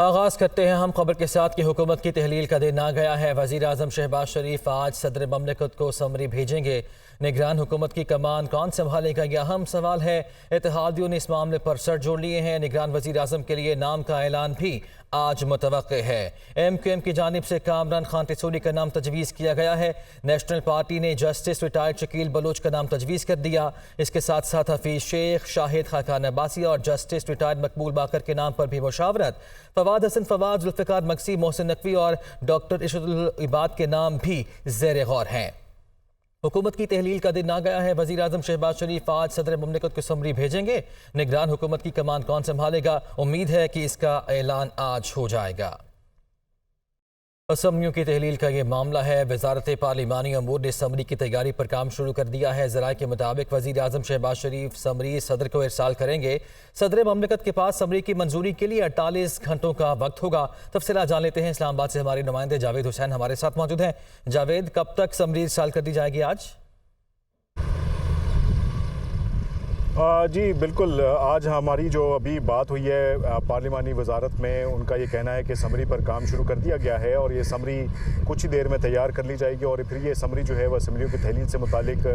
आगाज़ करते हैं हम खबर के साथ कि हुकूमत की तहलील का दिन आ गया है। वज़ीर आज़म शहबाज शरीफ आज सदर ममलिकत को समरी भेजेंगे। निगरान हुकूमत की कमान कौन संभालेगा, यह अहम सवाल है। इत्तेहादियों ने इस मामले पर सर जोड़ लिए हैं। निगरान वज़ीर आज़म के लिए नाम का ऐलान भी आज मुतवक्के है। MQM की जानिब से कामरान खान टिसोली का नाम तजवीज़ किया गया है। नेशनल पार्टी ने जस्टिस रिटायर्ड शकील बलोच का नाम तजवीज़ कर दिया। इसके साथ साथ हफीज़ शेख, शाहिद खाकान अब्बासी और जस्टिस रिटायर्ड मकबूल बाकर के नाम पर भी मुशावरत। फवाद हसन फवाद, जुल्फ़िकार मक्सी, मोहसिन नकवी और डॉक्टर इरशादुल इबाद के नाम भी ज़ेर गौर हैं। हुकूमत की तहलील का दिन आ गया है। वज़ीर आज़म शहबाज शरीफ आज सदर ममलिकत को समरी भेजेंगे। निगरान हुकूमत की कमान कौन संभालेगा, उम्मीद है कि इसका ऐलान आज हो जाएगा। असम्बलियों की तहलील का ये मामला है। वजारत पार्लिमानी अमूर ने समरी की तैयारी पर काम शुरू कर दिया है। ज़राए के मुताबिक वज़ीर आज़म शहबाज शरीफ समरी सदर को इरसाल करेंगे। सदर ममलिकत के पास समरी की मंजूरी के लिए 48 घंटों का वक्त होगा। तफसीलात जान लेते हैं। इस्लामाबाद से हमारे नुमाइंदे जावेद हुसैन हमारे साथ मौजूद हैं। जावेद, कब तक समरी इरसाल कर दी जाएगी आज? जी बिल्कुल, आज हमारी जो अभी बात हुई है पार्लिमानी वजारत में, उनका ये कहना है कि समरी पर काम शुरू कर दिया गया है और ये समरी कुछ ही देर में तैयार कर ली जाएगी और फिर ये समरी जो है वह असम्बलियों की तहलील से मुतालिक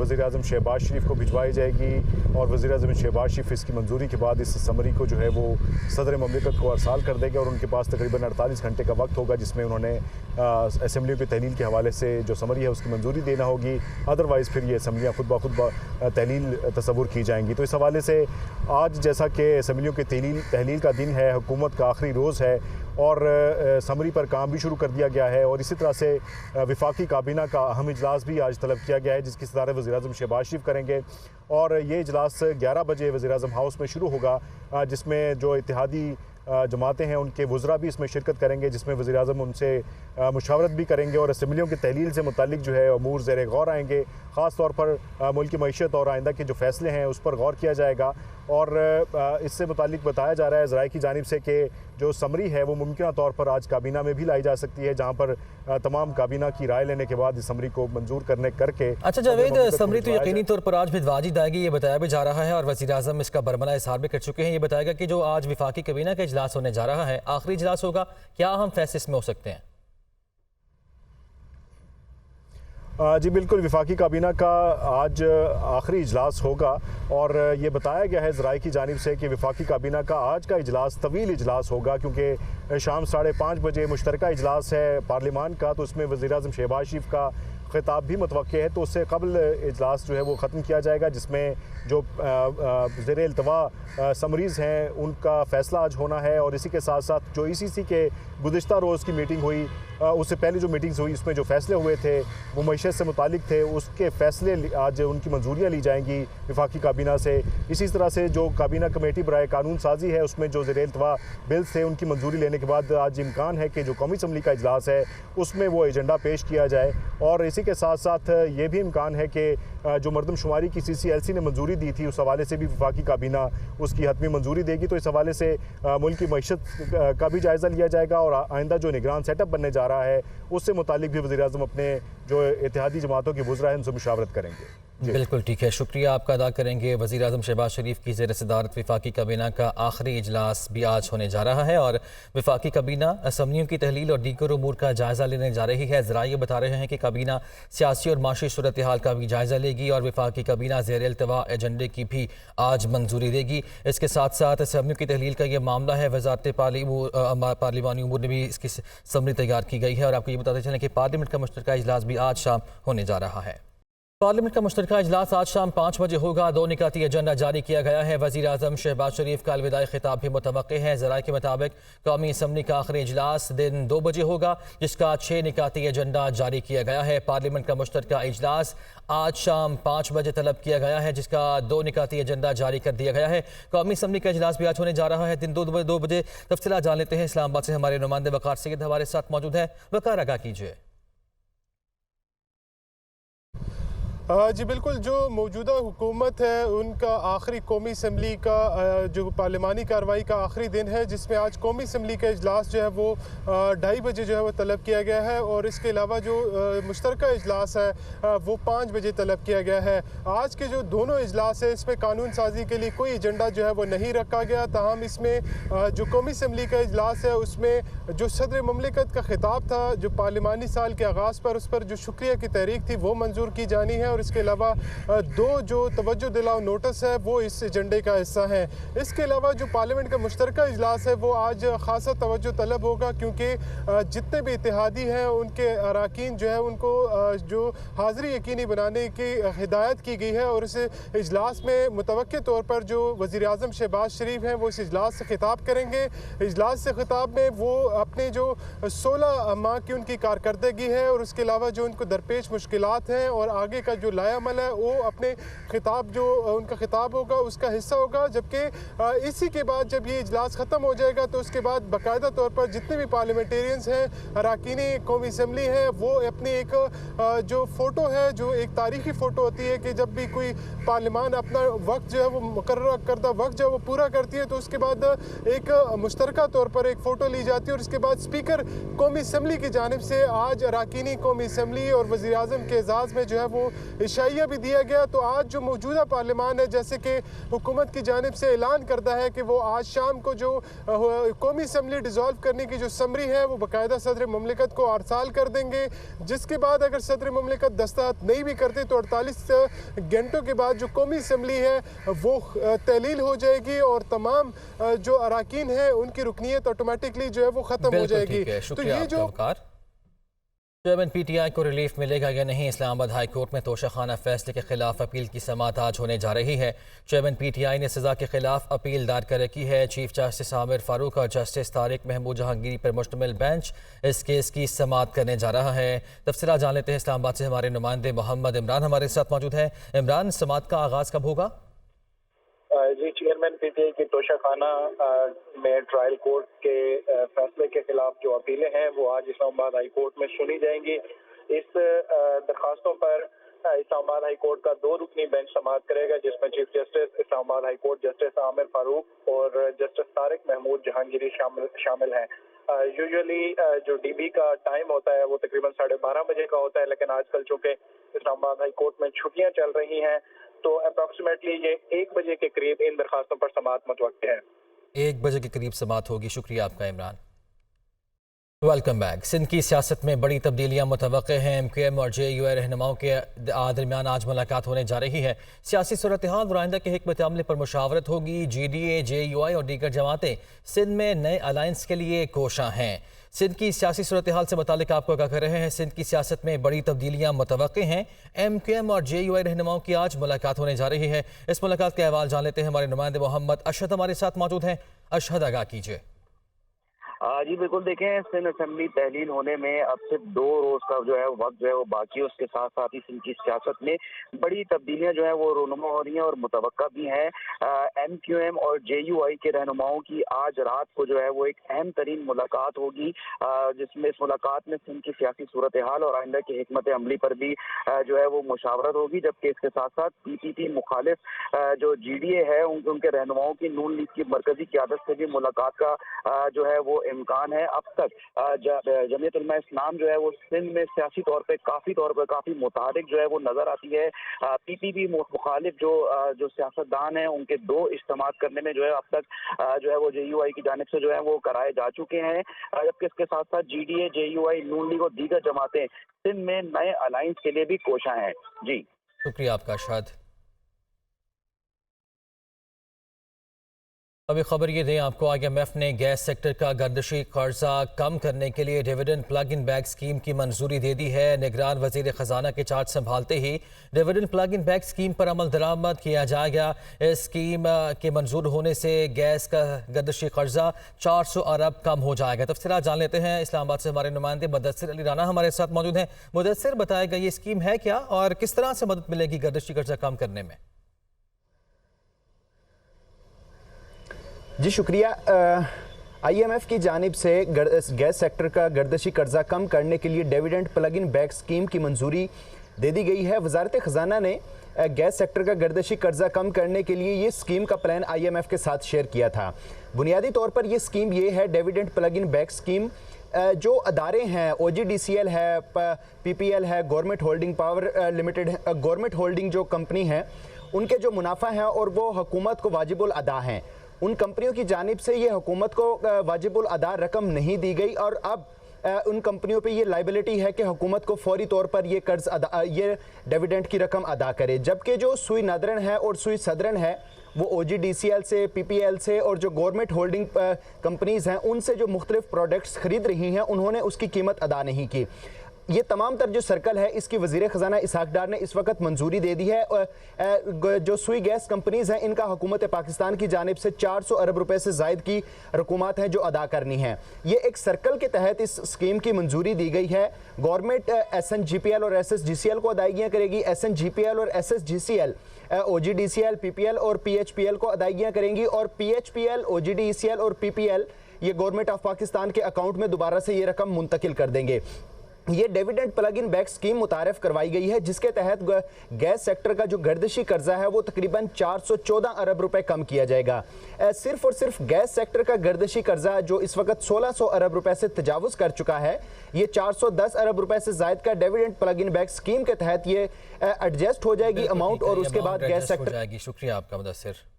वज़ीर आज़म शहबाज शरीफ को भिजवाई जाएगी और वज़ीर आज़म शहबाज शरीफ इसकी मंजूरी के बाद इस समरी को जो है वो सदर ममलिकत को अरसाल कर देंगे और उनके पास तकरीबन 48 घंटे का वक्त होगा जिसमें उन्होंने असम्बलियों की तहलील के हवाले से जो समरी है उसकी मंजूरी देना होगी। अदरवाइज़ फिर ये असम्बलियाँ खुद ब खुद तहलील तस्वुर की जाएंगी। तो इस हवाले से आज जैसा कि असम्बलियों की तहलील का दिन है, हुकूमत का आखिरी रोज़ है और समरी पर काम भी शुरू कर दिया गया है और इसी तरह से वफाकी काबीना का अहम इजलास भी आज तलब किया गया है जिसकी सदारत वज़ीर आज़म शहबाज शरीफ करेंगे और ये इजलास 11 बजे वज़ीर आज़म हाउस में शुरू होगा जिसमें जो इत्तेहादी जमातें हैं उनके वज़रा भी इसमें शिरकत करेंगे, जिसमें वज़ीर आज़म उनसे मुशावरत भी करेंगे और असम्बलियों की तहलील से मुतालिक जो है अमूर ज़ेर गौर आएंगे। ख़ास तौर पर मुल्क की मईशत और आइंदा के जो फ़ैसले हैं उस पर गौर किया जाएगा और इससे मुतालिक बताया जा रहा है ज़राए की जानिब से कि जो समरी है वो मुमकिन तौर पर आज काबीना में भी लाई जा सकती है, जहाँ पर तमाम काबीना की राय लेने के बाद इस समरी को मंजूर करके। अच्छा जावेद, समरी तो यकीनी तौर पर आज भिजवाई जाएगी, ये बताया भी जा रहा है और वज़ीर आज़म इसका बरमला इज़हार भी कर चुके हैं। ये बताएगा कि जो आज वफाकी काबीना का इजलास होने जा रहा है, आखिरी इजलास होगा, क्या अहम फैसले इसमें हो सकते हैं? जी बिल्कुल, वफाकी काबीना का आज आखिरी इजलास होगा और ये बताया गया है ज़राए की जानिब से कि वफाकी काबीना का आज का इजलास तवील इजलास होगा क्योंकि शाम 5:30 बजे मुश्तरका इजलास है पार्लिमान का, तो उसमें वज़ीर आज़म शहबाज शरीफ का खिताब भी मुतवक्के है, तो उससे कबल इजलास जो है वो ख़त्म किया जाएगा जिसमें जो ज़ेर इल्तवा समरीज़ हैं उनका फ़ैसला आज होना है और इसी के साथ साथ जो ECC के गुज़िश्ता रोज़ की मीटिंग हुई, उससे पहले जो मीटिंग्स हुई उसमें जो फ़ैसले हुए थे वो मईशत से मुतालिक थे, उसके फ़ैसले आज उनकी मंजूरियाँ ली जाएंगी वफाकी काबीना से। इसी तरह से जो काबीना कमेटी बराए कानून साजी है उसमें जो ज़ेर इल्तवा बिल्स थे उनकी मंजूरी लेने के बाद आज इम्कान है कि जो कौमी असम्बली का इजलास है उसमें वो एजेंडा पेश किया जाए और इसी के साथ साथ ये भी इम्कान है कि जो मरदमशुमारी की CCLC ने मंजूरी दी थी उस हवाले से भी वफाकी काबीना उसकी हतमी मंजूरी देगी। तो इस हवाले से मुल्क की मईशत का भी जायज़ा लिया जाएगा और आइंदा जो निगरान सेटअप बनने जा रहा है उससे मुतालिक भी वज़ीर आज़म अपने जो इत्तेहादी जमातों के वज़रा हैं उनसे मुशावरत करेंगे। बिल्कुल ठीक है, शुक्रिया आपका अदा करेंगे। वज़ीर आज़म शहबाज शरीफ की ज़ेर सदारत वफाकी काबीना का आखिरी इजलास भी आज होने जा रहा है और वफाकी काबीना असम्बलियों की तहलील और दीगर उमूर का जायज़ा लेने जा रही है। ज़राए बता रहे हैं कि काबीना सियासी और माशी सूरत हाल का भी जायज़ा लेगी और वफाकी काबीना ज़ेर इल्तवा एजेंडे की भी आज मंजूरी देगी। इसके साथ साथ असम्बलियों की तहलील का ये मामला है, वज़ारत पार्लिमानी उमूर ने भी इसकी समरी तैयार की गई है और आपको ये बताते चलें कि पार्लियामेंट का मुश्तरका इजलास भी आज शाम होने जा रहा है। पार्लियामेंट का मुश्तरका इजलास आज शाम 5 बजे होगा। 2 निकाती एजेंडा जारी किया गया है। वज़ीर आज़म शहबाज शरीफ का अलविदाई खिताब भी मुतवक्के है। ज़राए के मुताबिक कौमी असम्बली का आखिरी इजलास दिन 2 बजे होगा जिसका 6 निकाती एजेंडा जारी किया गया है। पार्लियामेंट का मुश्तरका इजलास आज शाम 5 बजे तलब किया गया है जिसका 2 निकाती एजेंडा जारी कर दिया गया है। कौमी असम्बली का इजलास भी आज होने जा रहा है दिन 2 बजे। तफसीलात जान लेते हैं। इस्लामाबाद से हमारे नुमाइंदे वकार सैयद हमारे साथ मौजूद है। वकार, आगाह कीजिए। जी बिल्कुल, जो मौजूदा हुकूमत है उनका आखिरी कौमी असम्बली का जो पार्लिमानी कार्रवाई का आखिरी दिन है, जिसमें आज कौमी असम्बली का इजलास जो है वो 2:30 बजे जो है वो तलब किया गया है और इसके अलावा जो मुश्तरका इजलास है वो 5 बजे तलब किया गया है। आज के जो दोनों इजलास है इसमें कानून साजी के लिए कोई एजेंडा जो है वो नहीं रखा गया, ताहम इसमें जो कौमी असम्बली का इजलास है उसमें जो सदर ममलिकत का खिताब था जो पार्लिमानी साल के आगाज़ पर, उस पर जो शुक्रिया की तहरीक थी वो मंजूर की जानी है और इसके अलावा 2 जो तवज्जो दिलाओ नोटिस है वो इस एजेंडे का हिस्सा है। इसके अलावा जो पार्लियामेंट का मुश्तरका इजलास है वो आज खासा तवज्जो तलब होगा, क्योंकि जितने भी इत्तेहादी हैं उनके अरकान जो है उनको जो हाज़िरी यकीनी बनाने की हिदायत की गई है और इस इजलास में मुतवक्किल तौर पर जो वज़ीर आज़म शहबाज शरीफ हैं वो इस इजलास से खिताब करेंगे। इजलास से खिताब में वो अपने जो 16 माह की उनकी कारकर्दगी है और उसके अलावा जो उनको दरपेश मुश्किलात हैं और आगे का जो लाया अमल है वो अपने खिताब जो उनका खिताब होगा उसका हिस्सा होगा। जबकि इसी के बाद जब ये इजलास ख़त्म हो जाएगा तो उसके बाद बाकायदा तौर पर जितने भी पार्लियामेंटेरियंस हैं, अरकान कौमी असम्बली हैं, वो अपनी एक जो फ़ोटो है, जो एक तारीख़ी फ़ोटो होती है कि जब भी कोई पार्लियामान अपना वक्त जो है वो मुकर्रर करदा वक्त जो है वो पूरा करती है तो उसके बाद एक मुश्तरका तौर पर एक फ़ोटो ली जाती है और उसके बाद स्पीकर कौमी असम्बली की जानिब से आज अरकान कौमी असम्बली और वज़ीर आज़म के एजाज़ में जो है वो इशाइया भी दिया गया। तो आज जो मौजूदा पार्लियामान है, जैसे कि हुकूमत की जानिब से ऐलान करता है कि वो आज शाम को जो कौमी असम्बली डिज़ोल्व करने की जो समरी है वो बाकायदा सदर ममलिकत को अरसाल कर देंगे, जिसके बाद अगर सदर ममलिकत दस्तखत नहीं भी करते तो 48 घंटों के बाद जो कौमी असम्बली है वो तहलील हो जाएगी और तमाम जो अरकान हैं उनकी रुकनीत ऑटोमेटिकली जो है वो ख़त्म हो जाएगी। तो ये जो चेयरमैन पीटीआई को रिलीफ मिलेगा या नहीं, इस्लामाबाद हाई कोर्ट में तोशाखाना फैसले के खिलाफ अपील की समाअत आज होने जा रही है। चेयरमैन पीटीआई ने सज़ा के खिलाफ अपील दायर कर रखी है। चीफ जस्टिस आमिर फारूक और जस्टिस तारिक महमूद जहांगीरी पर मुश्तमिल बेंच इस केस की समाअत करने जा रहा है। तफसीलात जान लेते हैं। इस्लामाबाद से हमारे नुमाइंदे मोहम्मद इमरान हमारे साथ मौजूद हैं। इमरान, समाअत का आगाज़ कब होगा? जी, चेयरमैन पीटीआई की तोशाखाना में ट्रायल कोर्ट के फैसले के खिलाफ जो अपीलें हैं वो आज इस्लामाबाद हाई कोर्ट में सुनी जाएंगी। इस दरखास्तों पर इस्लामाबाद हाई कोर्ट का 2 रुकनी बेंच समाअत करेगा, जिसमें chief justice Islamabad high court justice Aamir Farooq और जस्टिस तारिक महमूद जहांगीरी शामिल हैं। यूजुअली जो डीबी का टाइम होता है वो तकरीबन 12:30 बजे का होता है, लेकिन आजकल चूँकि इस्लामाबाद हाई कोर्ट में छुट्टियाँ चल रही हैं तो अप्रॉक्सीमेटली ये 1 बजे के करीब इन दरखास्तों पर समाअत मुतवक्किल है। 1 बजे के करीब समाअत होगी। शुक्रिया आपका इमरान। Welcome back. सिंध की सियासत में बड़ी तब्दीलियां मुतवक्किल हैं। MQM और JUI रहनुमाओं के दरमियान आज मुलाकात होने जा रही है। सियासी सूरत हाल और आइंदा के हिकमत अमल पर मुशावरत होगी। GDA, JUI और दीगर जमातें सिंध में नए अलायंस के लिए कोशां हैं। सिंध की सियासी सूरत हाल से मुतालिक आपको आगाह कर रहे हैं। सिंध की सियासत में बड़ी तब्दीलियां मुतवक्किल हैं। MQM और JUI रहनुमाओं की आज मुलाकात होने जा रही है। इस मुलाकात का अहवाल जान लेते हैं। हमारे नुमाइंदे मोहम्मद अशहद हमारे साथ मौजूद हैं। अशहद, आगाह कीजिए। जी बिल्कुल, देखें सिंध असम्बली तहलील होने में अब सिर्फ 2 रोज का जो है वक्त जो है वो बाकी है। उसके साथ साथ ही सिंध की सियासत में बड़ी तब्दीलियां जो है वो रोनुमा हो रही हैं और मुतवक्का भी हैं। MQM और JUI के रहनुमाओं की आज रात को जो है वो एक अहम तरीन मुलाकात होगी, जिसमें इस मुलाकात में सिंध की सियासी सूरत हाल और आइंदा की हिकमत अमली पर भी जो है वो मुशावरत होगी। जबकि इसके साथ साथ PPP मुखालिफ जो GDA है उनके रहनुमाओं की नून लीग की मरकजी क़यादत से भी मुलाकात का जो है वो इम्कान है। अब तक जमीयत उलमा इस्लाम जो है वो सिंध में सियासी तौर पे काफी मुतारिक जो है वो नजर आती है। PPP मुखालिफ जो सियासतदान हैं उनके 2 इज्तिमात करने में जो है अब तक जो है वो JUI की जानिब से जो है वो कराए जा चुके हैं। जबकि इसके साथ साथ GDA, JUI, नून लीग और दीगर जमातें सिंध में नए अलायंस के लिए भी कोशां हैं। जी शुक्रिया आपका अशहद। अभी खबर ये दें आपको, IMF ने गैस सेक्टर का गर्दिशी कर्जा कम करने के लिए dividend plug in back scheme की मंजूरी दे दी है। निगरान वजीर खजाना के चार्ज संभालते ही dividend plug in back scheme पर अमल दरामद किया जाएगा। इस स्कीम के मंजूर होने से गैस का गर्दिशी कर्जा 400 अरब कम हो जाएगा। तफसीलात जान लेते हैं। इस्लामाबाद से हमारे नुमाइंदे मुदस्सिर अली राना हमारे साथ मौजूद हैं। मुदस्सिर, बताएगा ये स्कीम है क्या और किस तरह से मदद मिलेगी गर्दिशी कर्जा कम करने में? जी शुक्रिया। IMF की जानिब से गैस सेक्टर का गर्दिशी कर्जा कम करने के लिए dividend plug in back scheme की मंजूरी दे दी गई है। वजारत ख़जाना ने गैस सेक्टर का गर्दिशी कर्जा कम करने के लिए ये स्कीम का प्लान IMF के साथ शेयर किया था। बुनियादी तौर पर यह स्कीम ये है, dividend plug in back scheme. जो अदारे हैं, OGDCL है, PPL है, government holding power limited, government holding जो कंपनी है, उनके जो मुनाफा है और वो हुकूमत को वाजिबुल अदा हैं, उन कंपनियों की जानिब से ये हुकूमत को वाजिबुल अदा रकम नहीं दी गई और अब उन कंपनियों पे ये लाइबिलिटी है कि हुकूमत को फौरी तौर पर ये कर्ज अदा, ये डिविडेंड की रकम अदा करे। जबकि जो सुई नादरन है और सुई सदरन है वो OGDCL से, PPL से और जो गवर्नमेंट होल्डिंग कंपनीज़ हैं उनसे जो मुख्तलिफ प्रोडक्ट्स खरीद रही हैं, उन्होंने उसकी कीमत अदा नहीं की। ये तमाम तर जो सर्कल है इसकी वज़ीर ख़जाना इसहाक डार ने इस वक्त मंजूरी दे दी है। जो सुई गैस कंपनीज़ हैं इनका हुकूमत पाकिस्तान की जानिब से 400 अरब रुपए से ज़ायद की रकूमात हैं जो अदा करनी है। ये एक सर्कल के तहत इस स्कीम की मंजूरी दी गई है। गवर्नमेंट SNGPL और SSGCL को अदायगियाँ करेगी। SNGPL और SSGCL OGDCL, PPL और PHPL को अदायगियाँ करेंगी और PHPL, OGDCL और PPL ये गवर्नमेंट ऑफ पाकिस्तान के अकाउंट में दोबारा से ये रकम मुंतकिल कर देंगे। ये dividend plug in back scheme मुतारफ़ करवाई गई है, जिसके तहत गैस सेक्टर का जो गर्दिशी कर्जा है वो तकरीबन 414 अरब रुपए कम किया जाएगा। सिर्फ और सिर्फ गैस सेक्टर का गर्दिशी कर्जा जो इस वक्त 1600 अरब रुपए से तजावुज़ कर चुका है, ये 410 अरब रुपए से ज़ायद का dividend plug in back scheme के तहत ये एडजस्ट हो जाएगी अमाउंट और उसके बाद गैस सेक्टर। शुक्रिया आपका मुदस्सिर।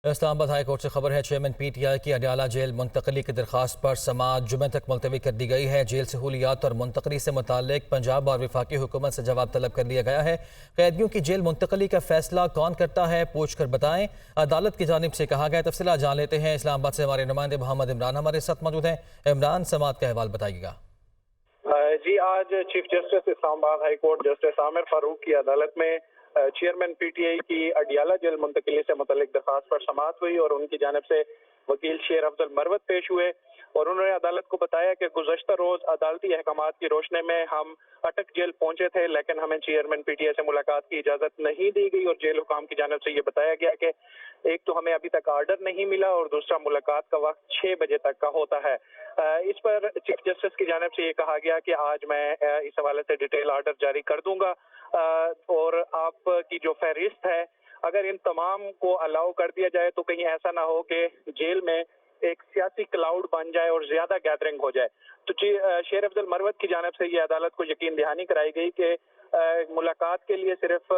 इस्लामाबाद हाई कोर्ट से खबर है, चेयरमैन PTI की अडियाला जेल मुंतकली की दरख्वास्त पर समाअत जुमे तक मुलतवी कर दी गई है। जेल सहूलियात और मुंतकली से मुताल्लिक पंजाब और वफाकी हुकूमत से जवाब तलब कर लिया गया है। कैदियों की जेल मुंतकली का फैसला कौन करता है, पूछ कर बताएं, अदालत की जानिब से कहा गया। तफसीलात जान लेते हैं। इस्लामाबाद से हमारे नुमाइंदे मोहम्मद इमरान हमारे साथ मौजूद हैं। इमरान, समाअत का अहवाल बताइएगा। जी, आज chief justice Islamabad high court justice Aamir Farooq की अदालत में चेयरमैन PTI की अडियाला जेल मुंतकिली से मुतल्लिक दरखास्त पर समाअत हुई और उनकी जानिब से वकील शेर अफजल मरवत पेश हुए और उन्होंने अदालत को बताया कि गुज़श्ता रोज अदालती अहकामात की रोशनी में हम अटक जेल पहुंचे थे, लेकिन हमें चेयरमैन PTI से मुलाकात की इजाजत नहीं दी गई और जेल हुकाम की जानिब से ये बताया गया कि एक तो हमें अभी तक आर्डर नहीं मिला और दूसरा मुलाकात का वक्त 6 बजे तक का होता है। इस पर चीफ जस्टिस की जानिब से ये कहा गया कि आज मैं इस हवाले से डिटेल आर्डर जारी कर दूंगा और आपकी जो फहरिस्त है, अगर इन तमाम को अलाउ कर दिया जाए तो कहीं ऐसा ना हो कि जेल में एक सियासी क्लाउड बन जाए और ज्यादा गैदरिंग हो जाए। तो शेर अफजल मरवत की जानिब से ये अदालत को यकीन दहानी कराई गई कि मुलाकात के लिए सिर्फ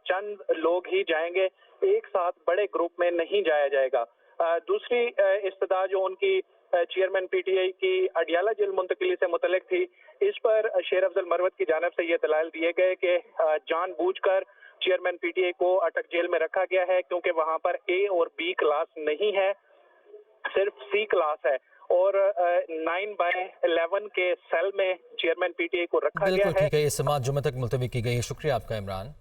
चंद लोग ही जाएंगे, एक साथ बड़े ग्रुप में नहीं जाया जाएगा। दूसरी इस्तदा जो उनकी चेयरमैन PTI की अडियाला जेल मुंतकिली से मुतल्लिक थी, इस पर शेर अफजल मरवत की जानिब से ये दलाइल दिए गए कि जानबूझकर चेयरमैन PTI को अटक जेल में रखा गया है क्योंकि वहां पर A और B क्लास नहीं है, सिर्फ C क्लास है और 9/11 के सेल में चेयरमैन PTI को रखा गया है। ठीक है, ये समाअत जुमे तक मुलतवी की गई है। शुक्रिया आपका इमरान।